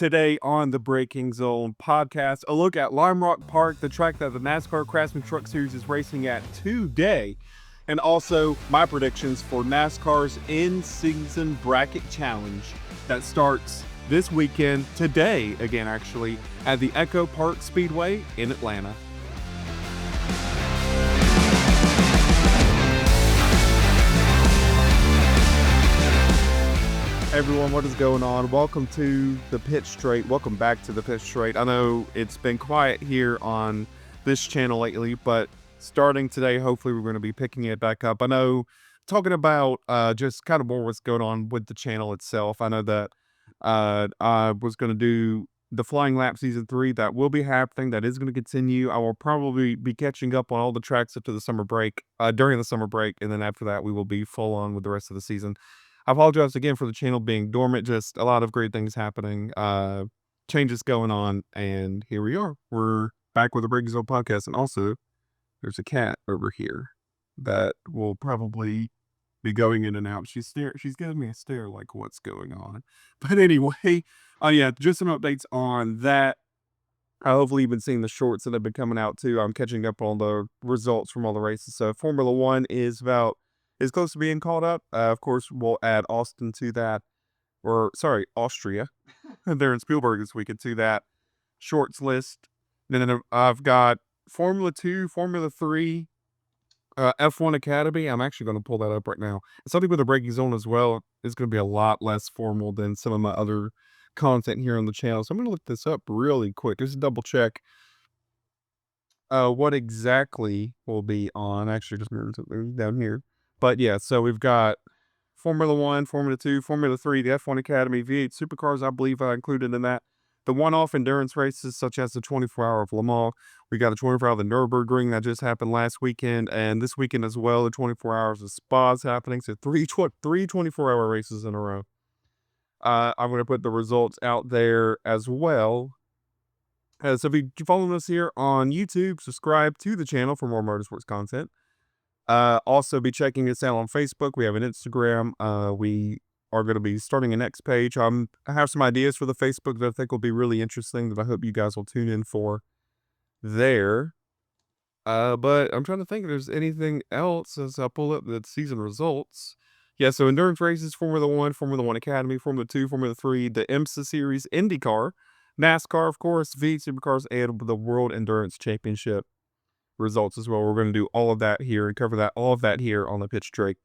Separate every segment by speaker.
Speaker 1: Today on the Breaking Zone podcast, a look at Lime Rock Park, the track that the NASCAR Craftsman Truck Series is racing at today, and also my predictions for NASCAR's In-Season Bracket Challenge that starts this weekend, today again actually, at the Echopark Speedway in Atlanta. Hey everyone, what is going on? Welcome to the Pit Straight. Welcome back to the Pit Straight. I know it's been quiet here on this channel lately, but starting today, hopefully we're going to be picking it back up. I know talking about just kind of more what's going on with the channel itself. I know that I was going to do the Flying Lap Season 3. That will be happening. That is going to continue. I will probably be catching up on all the tracks up to the summer break, during the summer break, and then after that we will be full on with the rest of the season. I apologize again for the channel being dormant, just a lot of great things happening, changes going on, and here we are. We're back with the Breaking Zone podcast, and also, there's a cat over here that will probably be going in and out. She's giving me a stare like, what's going on? But anyway, yeah, just some updates on that. Hopefully you've been seeing the shorts that have been coming out too. I'm catching up on the results from all the races. So Formula One is close to being caught up. Of course, we'll add Austin to that, or sorry, Austria. They're in Spielberg this weekend to that shorts list. And then I've got Formula 2, Formula 3, F1 Academy. I'm actually going to pull that up right now. Something with the Breaking Zone as well is going to be a lot less formal than some of my other content here on the channel. So I'm going to look this up really quick, just to double check what exactly will be on. Actually, just move down here. But yeah, so we've got Formula 1, Formula 2, Formula 3, the F1 Academy, V8 Supercars, I believe I included in that. The one-off endurance races, such as the 24-hour of Le Mans. We got a 24-hour of the Nürburgring that just happened last weekend. And this weekend as well, the 24 hours of Spa's happening. So three 24-hour races in a row. I'm going to put the results out there as well. So if you follow us here on YouTube, subscribe to the channel for more motorsports content. Also be checking us out on Facebook. We have an Instagram. We are going to be starting a next page. I have some ideas for the Facebook that I think will be really interesting that I hope you guys will tune in for there. But I'm trying to think if there's anything else as I pull up the season results. Yeah, so endurance races, Formula 1, Formula 1 Academy, Formula 2, Formula 3, the IMSA Series, IndyCar, NASCAR, of course, V8 Supercars, and the World Endurance Championship results as well. We're going to do all of that here and cover all of that here on the Pitch Straight.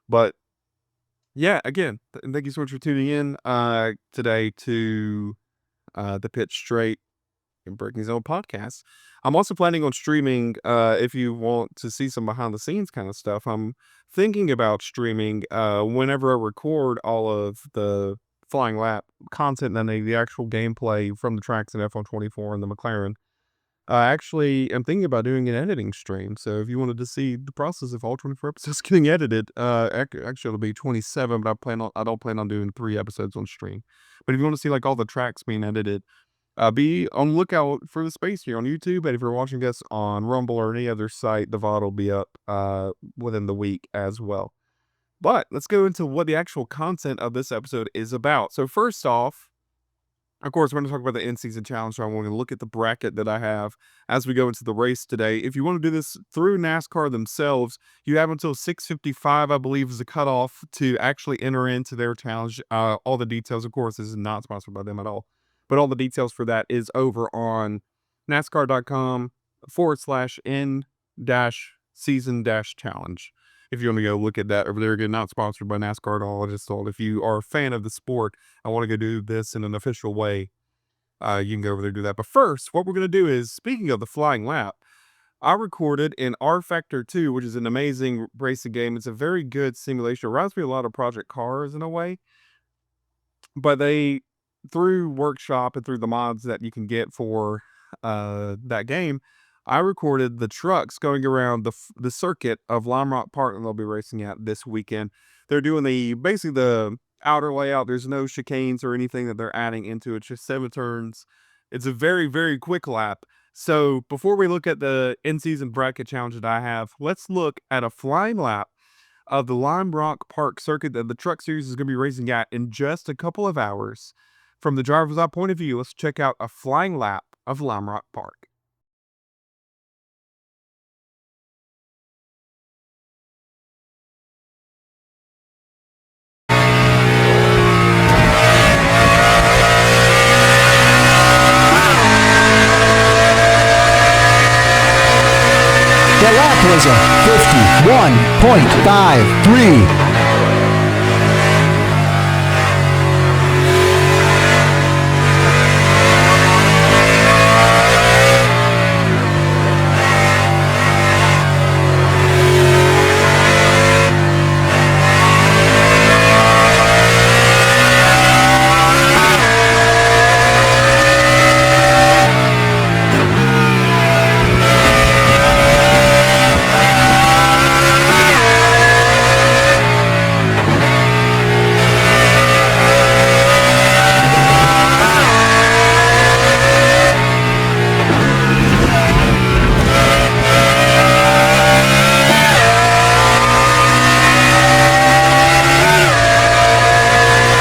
Speaker 1: But yeah, again, thank you so much for tuning in today to the Pitch Straight and Breaking Zone podcast. I'm also planning on streaming, if you want to see some behind the scenes kind of stuff. I'm thinking about streaming whenever I record all of the Flying Lap content and the actual gameplay from the tracks in F124 and the McLaren. Actually, I'm thinking about doing an editing stream. So if you wanted to see the process of all 24 episodes getting edited, actually it'll be 27, but I don't plan on doing 3 episodes on stream. But if you want to see like all the tracks being edited, be on the lookout for the space here on YouTube. And if you're watching this on Rumble or any other site, the VOD will be up within the week as well. But let's go into what the actual content of this episode is about. So first off, of course, we're going to talk about the in-season challenge. So I'm going to look at the bracket that I have as we go into the race today. If you want to do this through NASCAR themselves, you have until 6:55, I believe, is the cutoff to actually enter into their challenge. All the details, of course, this is not sponsored by them at all, but all the details for that is over on NASCAR.com/in-season-challenge. If you want to go look at that over there, again, not sponsored by NASCAR at all. I just thought if you are a fan of the sport, I want to go do this in an official way, you can go over there and do that. But first, what we're going to do is, speaking of the Flying Lap, I recorded in R Factor 2, which is an amazing racing game. It's a very good simulation. It reminds me a lot of Project Cars in a way. But through Workshop and through the mods that you can get for that game, I recorded the trucks going around the circuit of Lime Rock Park that they'll be racing at this weekend. They're doing basically the outer layout. There's no chicanes or anything that they're adding into it. It's just 7 turns. It's a very, very quick lap. So before we look at the in-season bracket challenge that I have, let's look at a flying lap of the Lime Rock Park circuit that the Truck Series is going to be racing at in just a couple of hours. From the driver's eye point of view, let's check out a flying lap of Lime Rock Park.
Speaker 2: The lap was a 51.53.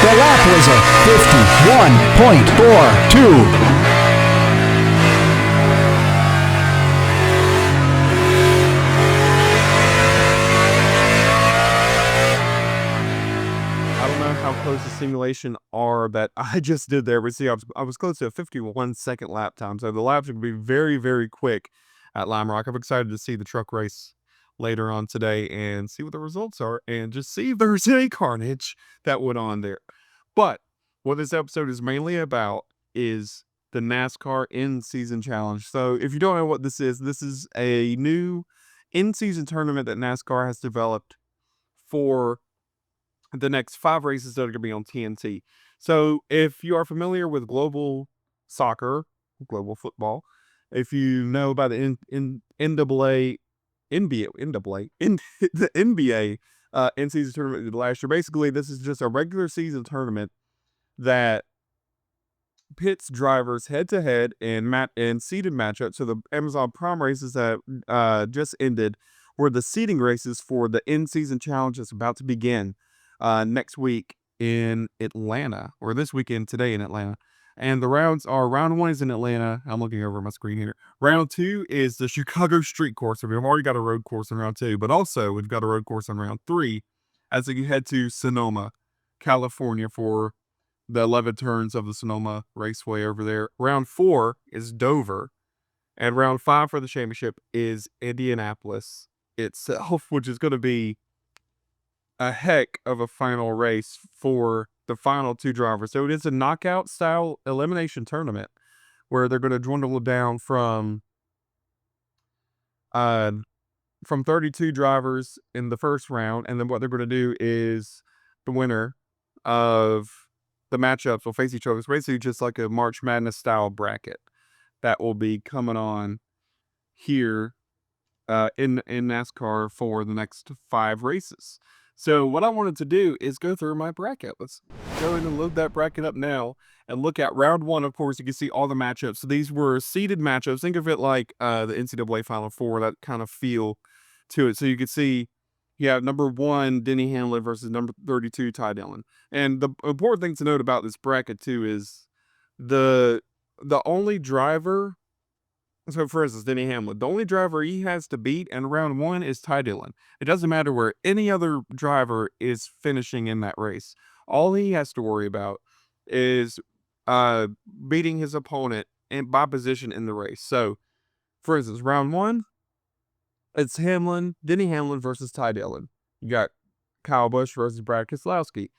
Speaker 2: The lap was a 51.42.
Speaker 1: I don't know how close the simulation are that I just did there, but see, I was close to a 51-second lap time, so the laps would be very, very quick at Lime Rock. I'm excited to see the truck race later on today and see what the results are and just see if there's any carnage that went on there. But what this episode is mainly about is the NASCAR In-Season Challenge. So if you don't know what this is a new in-season tournament that NASCAR has developed for the next 5 races that are going to be on TNT. So if you are familiar with global soccer, global football, if you know about the NAA, the NBA in-season tournament last year, basically this is just a regular season tournament that pits drivers head to head in seeded matchups. So the Amazon Prime races that just ended were the seeding races for the in-season challenge that's about to begin next week in Atlanta, or this weekend today in Atlanta. And the rounds are: round 1 is in Atlanta. I'm looking over my screen here. Round 2 is the Chicago street course. So we've already got a road course in round 2, but also we've got a road course in round 3 as you head to Sonoma, California for the 11 turns of the Sonoma Raceway over there. Round 4 is Dover, and round 5 for the championship is Indianapolis itself, which is going to be a heck of a final race for the final 2 drivers. So it is a knockout style elimination tournament where they're going to dwindle down uh, from 32 drivers in the first round, and then what they're going to do is the winner of the matchups will face each other. It's basically just like a March Madness style bracket that will be coming on here in NASCAR for the next 5 races. So what I wanted to do is go through my bracket. Let's go ahead and load that bracket up now and look at round 1. Of course, you can see all the matchups. So these were seeded matchups. Think of it like the NCAA Final Four, that kind of feel to it. So you can see you have number 1, Denny Hamlin versus number 32, Ty Dillon. And the important thing to note about this bracket too is the only driver. So, for instance, Denny Hamlin, the only driver he has to beat in round 1 is Ty Dillon. It doesn't matter where any other driver is finishing in that race. All he has to worry about is uh, beating his opponent by position in the race. So, for instance, round 1, it's Denny Hamlin versus Ty Dillon. You got Kyle Busch versus Brad Keselowski,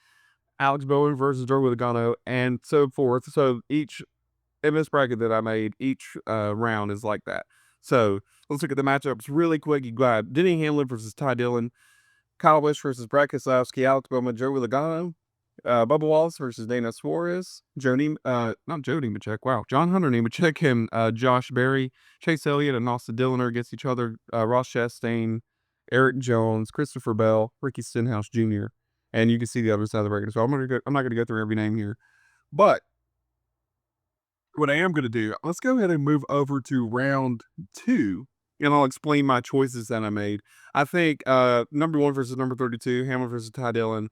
Speaker 1: Alex Bowman versus Joe Logano, and so forth. So each in this bracket that I made, each round is like that. So let's look at the matchups really quick. You got Denny Hamlin versus Ty Dillon, Kyle Busch versus Brad Keselowski, Alex Bowman, Joey Logano, Bubba Wallace versus Dana Suarez, not Jody Nemechek, wow, John Hunter Nemechek, and Josh Berry, Chase Elliott and Austin Dillon against each other, Ross Chastain, Eric Jones, Christopher Bell, Ricky Stenhouse Jr., and you can see the other side of the bracket. So I'm not gonna go through every name here, but what I am going to do, let's go ahead and move over to round 2, and I'll explain my choices that I made. I think number 1 versus number 32, Hamlin versus Ty Dillon.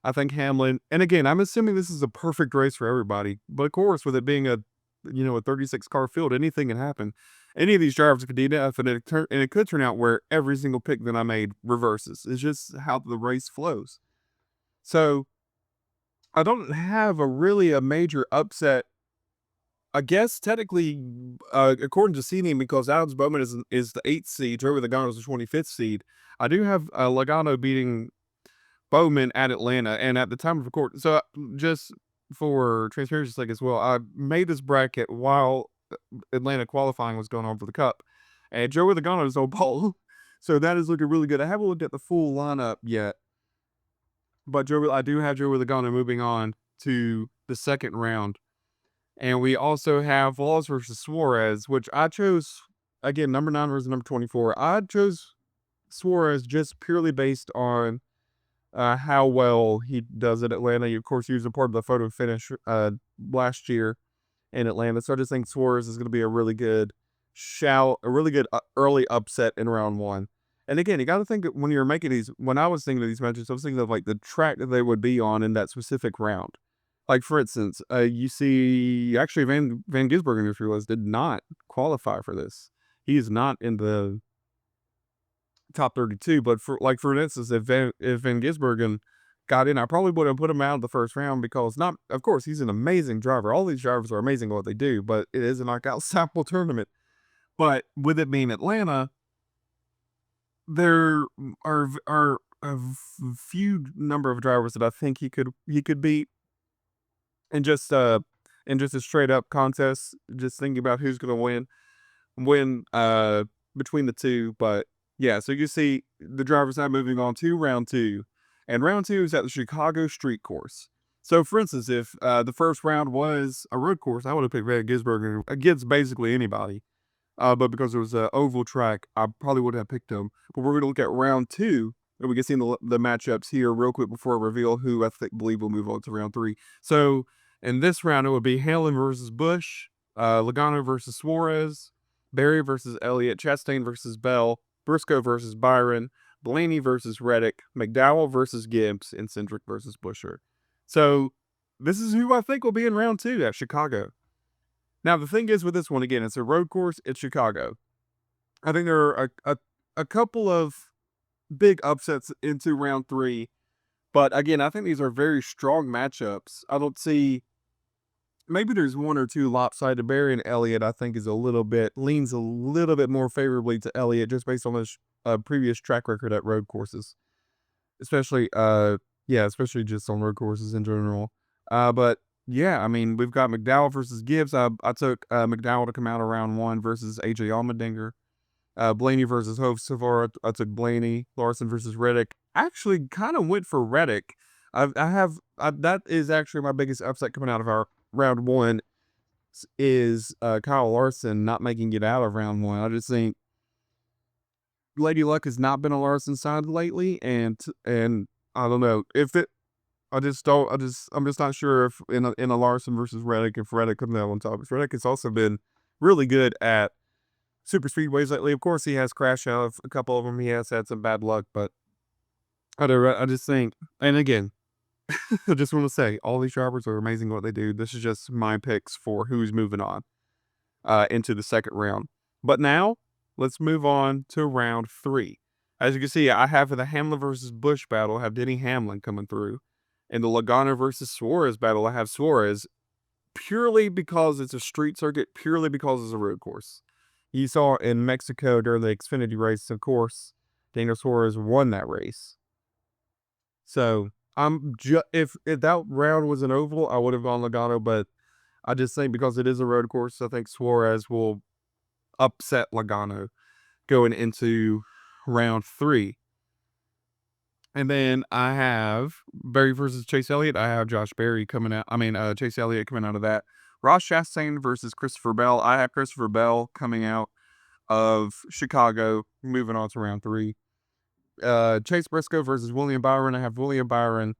Speaker 1: I think Hamlin, and again, I'm assuming this is a perfect race for everybody, but of course, with it being a 36 car field, anything can happen. Any of these drivers could DNF, and it could turn out where every single pick that I made reverses. It's just how the race flows. So I don't have a major upset. I guess technically, according to seeding, because Alex Bowman is the 8th seed, Joey Logano is the 25th seed. I do have Logano beating Bowman at Atlanta, and at the time of record, so just for transparency's sake as well, I made this bracket while Atlanta qualifying was going on for the Cup, and Joey Logano is on pole, so that is looking really good. I haven't looked at the full lineup yet, but I do have Joey Logano moving on to the second round, and we also have Laws versus Suarez, which I chose again number 9 versus number 24. I chose Suarez just purely based on how well he does at Atlanta. Of course, he was a part of the photo finish last year in Atlanta. So I just think Suarez is going to be a really good early upset in round 1. And again, you got to think that when you're making these, when I was thinking of these matches, I was thinking of like the track that they would be on in that specific round. Like for instance, you see actually Van Gisbergen, if you realize, did not qualify for this. He is not in the top 32, but for instance, if Van Gisbergen got in, I probably would have put him out of the first round because not, of course, he's an amazing driver. All these drivers are amazing at what they do, but it is a knockout sample tournament. But with it being Atlanta, there are few number of drivers that I think he could beat, and just a straight up contest. Just thinking about who's going to win between the two. But yeah, so you see the drivers now moving on to round 2, and round 2 is at the Chicago Street Course. So for instance, if the first round was a road course, I would have picked Van Gisbergen against basically anybody. But because it was an oval track, I probably would have picked him. But we're going to look at round 2, and we can see the matchups here real quick before I reveal who I believe will move on to round 3. So in this round, it would be Hamlin versus Busch, Logano versus Suarez, Berry versus Elliott, Chastain versus Bell, Briscoe versus Byron, Blaney versus Reddick, McDowell versus Gibbs, and Cindric versus Buescher. So this is who I think will be in round 2 at Chicago. Now, the thing is with this one, again, it's a road course, it's Chicago. I think there are a couple of big upsets into round 3, but again, I think these are very strong matchups. I don't see, maybe there's one or two lopsided. Berry and Elliott, I think, leans a little bit more favorably to Elliott just based on his previous track record at road courses, especially especially just on road courses in general. But yeah, I mean, we've got McDowell versus Gibbs. I took McDowell to come out of round 1 versus AJ Allmendinger. Blaney versus Hocevar, I took Blaney. Larson versus Reddick. I actually kind of went for Reddick. That is actually my biggest upset coming out of our round 1 is Kyle Larson not making it out of round 1. I just think Lady Luck has not been a Larson side lately, and I don't know if it. I'm just not sure if in a Larson versus Reddick, if Reddick comes out on top. Because Reddick has also been really good at super speedways lately. Of course, he has crashed out of a couple of them. He has had some bad luck, but I just think, and again, I just want to say, all these drivers are amazing at what they do. This is just my picks for who's moving on into the second round. But now, let's move on to round 3. As you can see, I have the Hamlin versus Busch battle, I have Denny Hamlin coming through. In the Logano versus Suarez battle, I have Suarez purely because it's a street circuit, purely because it's a road course. You saw in Mexico during the Xfinity race, of course, Daniel Suarez won that race. So if that round was an oval, I would have gone Logano, but I just think because it is a road course, I think Suarez will upset Logano going into round 3. And then I have Berry versus Chase Elliott. I have Chase Elliott coming out of that. Ross Chastain versus Christopher Bell. I have Christopher Bell coming out of Chicago, moving on to round 3. Chase Briscoe versus William Byron. I have William Byron.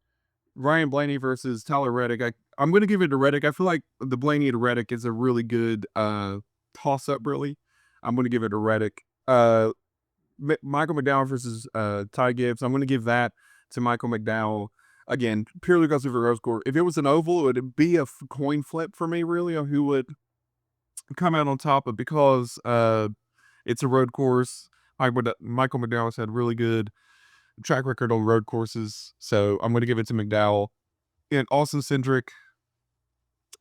Speaker 1: Ryan Blaney versus Tyler Reddick. I'm going to give it to Reddick. I feel like the Blaney to Reddick is a really good toss-up, really. I'm going to give it to Reddick. Michael McDowell versus Ty Gibbs. I'm going to give that to Michael McDowell. Again, purely because of the road course. If it was an oval, it would be a coin flip for me, really, on who would come out on top. But because it's a road course, Michael McDowell's had really good track record on road courses, so I'm going to give it to McDowell. And Austin Cindric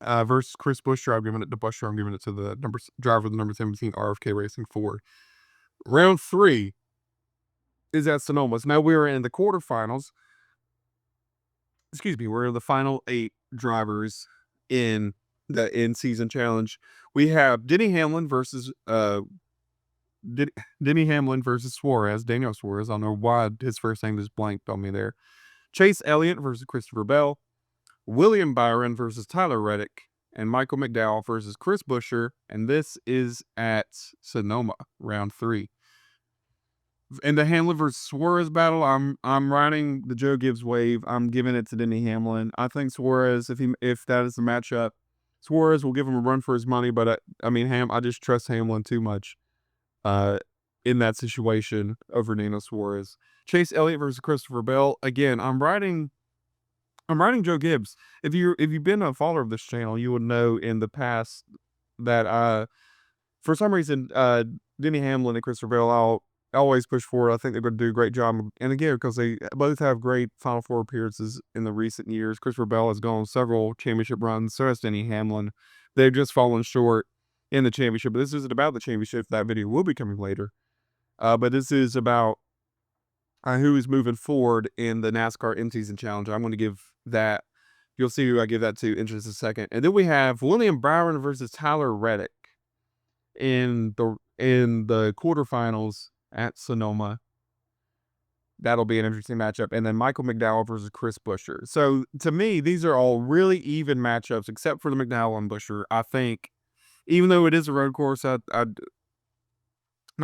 Speaker 1: versus Chris Buescher, I'm giving it to Buescher. I'm giving it to the driver of the number 17 RFK Racing Ford. Round 3 is at Sonoma. So now we're in the quarterfinals. Excuse me, we're in the final 8 drivers in the in-season challenge. We have Denny Hamlin versus Suarez, Daniel Suarez. I don't know why his first name just blanked on me there. Chase Elliott versus Christopher Bell. William Byron versus Tyler Reddick. And Michael McDowell versus Chris Buescher. And this is at Sonoma, round 3. In the Hamlin versus Suarez battle, I'm riding the Joe Gibbs wave. I'm giving it to Denny Hamlin. I think Suarez, if that is the matchup, Suarez will give him a run for his money. But I just trust Hamlin too much in that situation over Daniel Suarez. Chase Elliott versus Christopher Bell. Again, I'm riding Joe Gibbs. If you've been a follower of this channel, you would know in the past that for some reason Denny Hamlin and Christopher Bell, I'll always push forward. I think they're going to do a great job. And again, because they both have great Final Four appearances in the recent years. Christopher Bell has gone several championship runs. So has Denny Hamlin. They've just fallen short in the championship. But this isn't about the championship. That video will be coming later. But this is about who is moving forward in the NASCAR In-Season Challenge. I'm going to give that. You'll see who I give that to in just a second. And then we have William Byron versus Tyler Reddick in the quarterfinals at Sonoma. That'll be an interesting matchup. And then Michael McDowell versus Chris Buescher. So to me, these are all really even matchups, except for the McDowell and Buescher. I think, even though it is a road course, my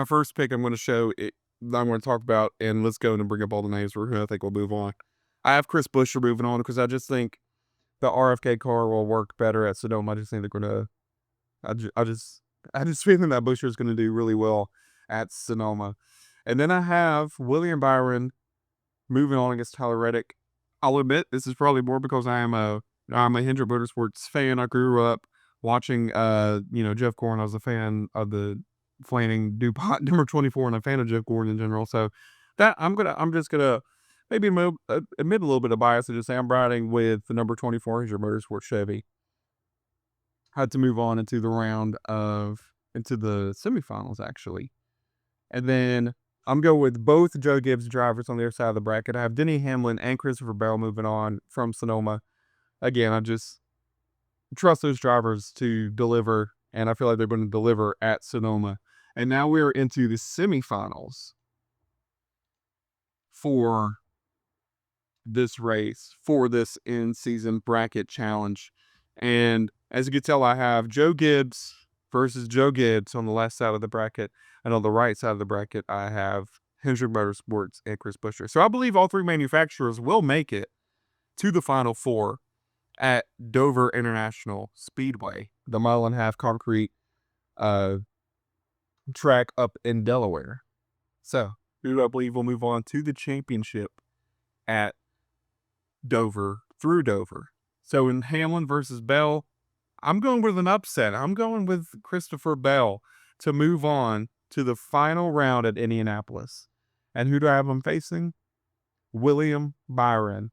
Speaker 1: first pick I'm going to show it. I'm going to talk about, and let's go and bring up all the names for who I think will move on. I have Chris Buescher moving on because I just think the RFK car will work better at Sonoma. I just think they're going to. I just feeling that Buescher is going to do really well at Sonoma. And then I have William Byron moving on against Tyler Reddick. I'll admit this is probably more because I'm a Hendrick Motorsports fan. I grew up watching Jeff Gordon. I was a fan of the Flanning DuPont number 24 and a fan of Jeff Gordon in general. So that I'm just gonna maybe admit a little bit of bias and just say I'm riding with the number 24 Hendrick Motorsports Chevy. Had to move on into the semifinals actually. And then I'm going with both Joe Gibbs drivers on the other side of the bracket. I have Denny Hamlin and Christopher Bell moving on from Sonoma. Again, I just trust those drivers to deliver, and I feel like they're going to deliver at Sonoma. And now we're into the semifinals for this race, for this in-season bracket challenge. And as you can tell, I have Joe Gibbs versus Joe Gibbs on the left side of the bracket. And on the right side of the bracket, I have Hendrick Motorsports and Chris Buescher. So I believe all 3 manufacturers will make it to the Final Four at Dover International Speedway, the 1.5-mile concrete track up in Delaware. So who do I believe will move on to the championship at Dover, through Dover? So in Hamlin versus Bell, I'm going with an upset. I'm going with Christopher Bell to move on to the final round at Indianapolis. And who do I have him facing? William Byron,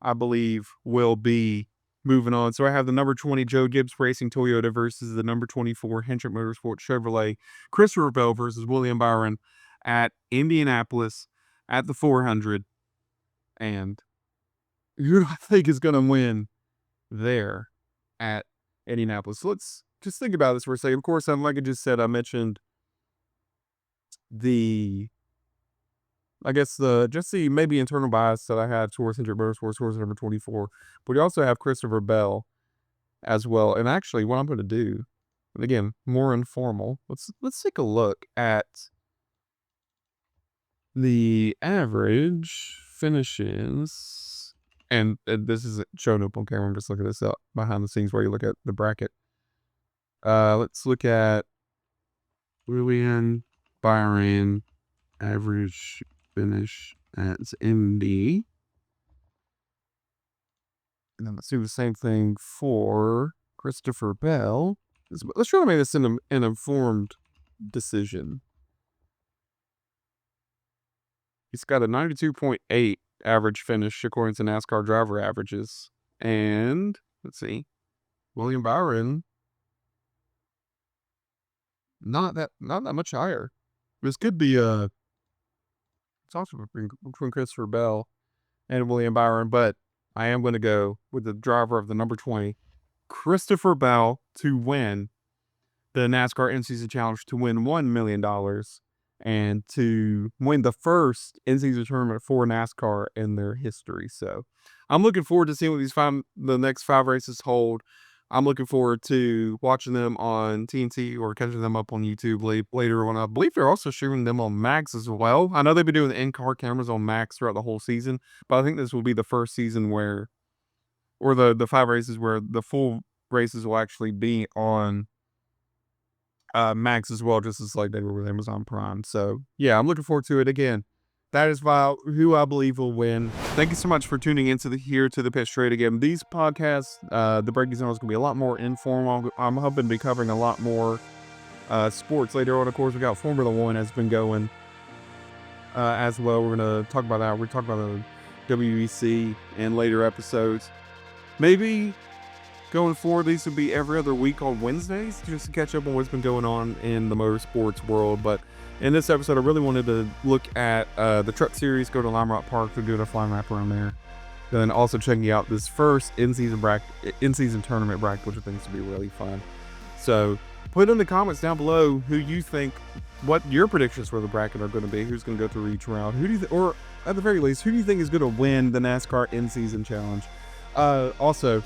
Speaker 1: I believe, will be moving on. So I have the number 20 Joe Gibbs Racing Toyota versus the number 24 Hendrick Motorsports Chevrolet. Christopher Bell versus William Byron at Indianapolis at the 400. And who do I think is going to win there at Indianapolis? So let's just think about this for a second. Of course, like I just said, I mentioned the maybe internal bias that I had towards Hendrick Motorsports, towards number 24. But we also have Christopher Bell as well. And actually, what I'm going to do, and again, more informal, let's take a look at the average finishes. And this isn't showing up on camera. I'm just looking this up behind the scenes while you look at the bracket. Let's look at William Byron average finish at Indy. And then let's do the same thing for Christopher Bell. Let's try to make this an informed decision. He's got a 92.8 average finish according to NASCAR driver averages. And let's see, William Byron, not that much higher. This could be it's also between Christopher Bell and William Byron, but I am going to go with the driver of the number 20, Christopher Bell, to win the NASCAR In-Season Challenge, to win $1 million, and to win the first in-season tournament for NASCAR in their history. So I'm looking forward to seeing what the next 5 races hold. I'm looking forward to watching them on TNT or catching them up on YouTube later on. I believe they're also shooting them on Max as well. I know they've been doing the in-car cameras on Max throughout the whole season, but I think this will be the first season where, or the 5 races where the full races will actually be on Max as well, just as like they were with Amazon Prime. So yeah, I'm looking forward to it. Again, that is who I believe will win. Thank you so much for tuning into the Pitch Trade. Again, these podcasts, the Breaking Zone, is going to be a lot more informal. I'm hoping to be covering a lot more sports later on. Of course, we got Formula One has been going as well. We're going to talk about that. We're talking about the WEC in later episodes. Maybe going forward, these will be every other week on Wednesdays, just to catch up on what's been going on in the motorsports world. But in this episode, I really wanted to look at the Truck Series, go to Lime Rock Park, to do a flying lap around there. Then also checking out this first in-season tournament bracket, which I think is going to be really fun. So put in the comments down below who you think, what your predictions for the bracket are going to be, who's going to go through each round, or at the very least, who do you think is going to win the NASCAR In-Season Challenge? Also,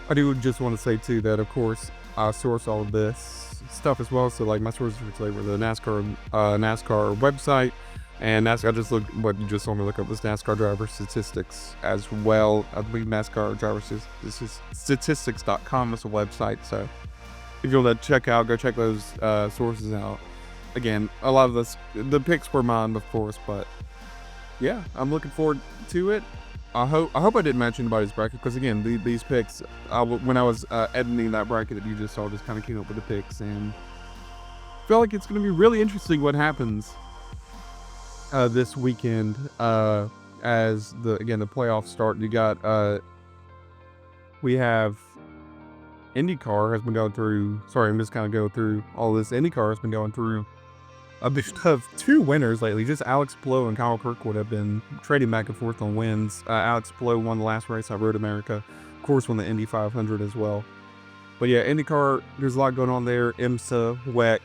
Speaker 1: I do just want to say too that, of course, I source all of this stuff as well. So like my sources for today were the NASCAR website, and NASCAR. I just looked what you just saw me look up, this NASCAR driver statistics as well. I believe NASCAR driver statistics.com is a website. So if you want to go check those sources out. Again, a lot of the picks were mine, of course, but yeah, I'm looking forward to it. I hope I didn't mention anybody's bracket, because again, these picks, when I was editing that bracket that you just saw, just kind of came up with the picks, and I feel like it's going to be really interesting what happens this weekend as the playoffs start. You got we have IndyCar has been going through. Sorry, I'm just kind of going through all this. IndyCar has been going through a bit of 2 winners lately. Just Alex Palou and Kyle Kirkwood have been trading back and forth on wins. Alex Palou won the last race at Road America. Of course, won the Indy 500 as well. But yeah, IndyCar, there's a lot going on there. IMSA, WEC.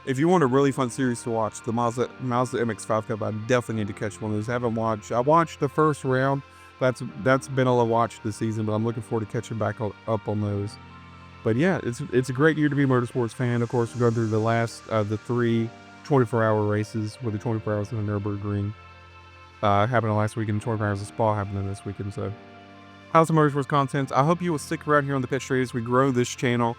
Speaker 1: If you want a really fun series to watch, the Mazda MX-5 Cup, I definitely need to catch one of those. I watched the first round. That's been all I watched this season, but I'm looking forward to catching back up on those. But yeah, it's a great year to be a motorsports fan. Of course, we're going through the last the 3 24-hour races, with the 24 hours in the Nürburgring happening last weekend, 24 hours of Spa happening this weekend. So, how's the motorsports content? I hope you will stick around here on the Pitch Trade as we grow this channel.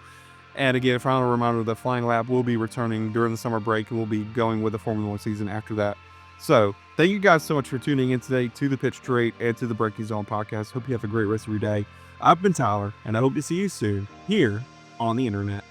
Speaker 1: And again, final reminder, the Flying Lap will be returning during the summer break, and we'll be going with the Formula One season after that. So, thank you guys so much for tuning in today to the Pitch Trade and to the Breaking Zone podcast. Hope you have a great rest of your day. I've been Tyler, and I hope to see you soon here on the internet.